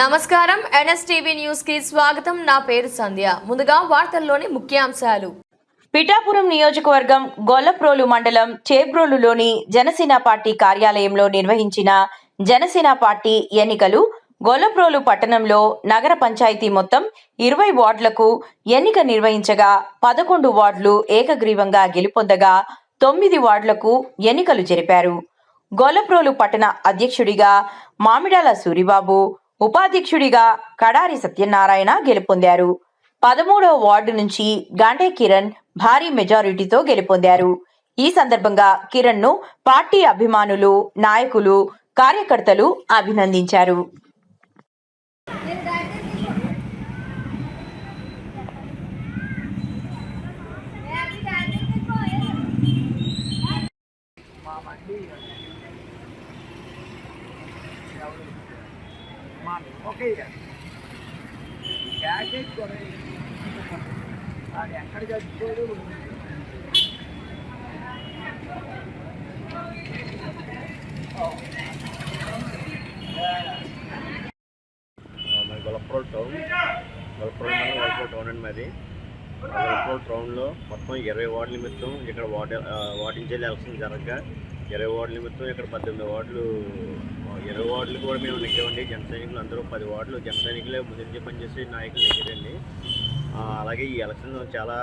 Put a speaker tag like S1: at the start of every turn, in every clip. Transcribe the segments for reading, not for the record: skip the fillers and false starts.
S1: నమస్కారం NSTV news కి స్వాగతం. నా పేరు సంధ్య. ముందుగా వార్తల్లోని ముఖ్యాంశాలు.
S2: పిఠాపురం నియోజకవర్గం గొల్లప్రోలు మండలం చేబ్రోలులోని జనసేన పార్టీ కార్యాలయంలో నిర్వహించిన జనసేన పార్టీ ఎన్నికలు. గొల్లప్రోలు పట్టణంలో నగర పంచాయతీ మొత్తం 20 వార్డులకు ఎన్నిక నిర్వహించగా 11 వార్డులు ఏకగ్రీవంగా గెలుపొందగా 9 వార్డులకు ఎన్నికలు జరిపారు. గొల్లప్రోలు పట్టణ అధ్యక్షుడిగా మామిడాల సూరిబాబు, ఉపాధ్యక్షుడిగా కడారి సత్యనారాయణ గెలుపొందారు. 13వ వార్డు నుంచి గాండే కిరణ్ భారీ మెజారిటీతో గెలుపొందారు. ఈ సందర్భంగా కిరణ్ ను పార్టీ అభిమానులు, నాయకులు, కార్యకర్తలు అభినందించారు.
S3: ఓకే ప్యాకేజ్ కూడా అది ఎక్కడ చచ్చిపోయాడు.
S4: మరి గొల్లప్రోలు టౌన్ అండి. మరి గొల్లప్రోలు టౌన్లో మొత్తం 20 వార్డుల నిమిత్తం ఇక్కడ వార్డు ఇన్ఛార్జ్ ఎలక్షన్ జరగగా 20 వార్డుల నిమిత్తం ఇక్కడ 18 వార్డులు 20 వార్డులు కూడా మేము నెగ్గామండి. జన సైనికులు అందరూ 10 వార్డులు జన సైనికులే ముందు పనిచేసే నాయకులు నెగ్గారండి. అలాగే ఈ ఎలక్షన్ చాలా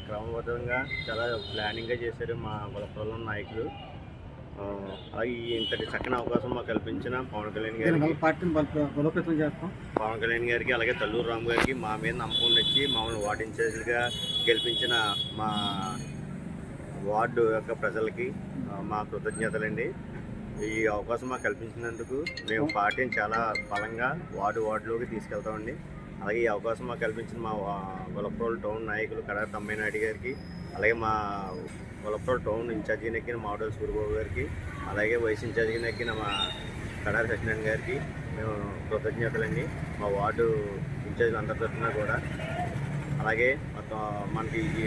S4: క్రమబద్ధంగా చాలా ప్లానింగ్గా చేశారు మా గొల్లప్రోలు నాయకులు. అలాగే ఇంతటి చక్కని అవకాశం మాకు కల్పించిన పవన్ కళ్యాణ్ గారికి అలాగే తల్లూరు రామ్ గారికి మా మీద నమ్మకం వచ్చి మమ్మల్ని వార్డు ఇన్ఛార్జ్గా గెలిపించిన మా వార్డు యొక్క ప్రజలకి మా కృతజ్ఞతలండి. ఈ అవకాశం మాకు కల్పించినందుకు మేము పార్టీని చాలా బలంగా వార్డులోకి తీసుకెళ్తామండి. అలాగే ఈ అవకాశం మాకు కల్పించిన మా గొల్లప్రోలు టౌన్ నాయకులు కడారి తమ్మైనాయుడు గారికి, అలాగే మా గొల్లప్రోలు టౌన్ ఇన్ఛార్జిగా నెక్కిన మామిడాల సూరిబాబు గారికి, అలాగే వైస్ ఇన్ఛార్జిగా నెక్కిన మా కడారి సత్యనారాయణ గారికి మేము కృతజ్ఞతలండి. మా వార్డు ఇన్ఛార్జీలు అందరి తరఫున కూడా. అలాగే మనకి ఈ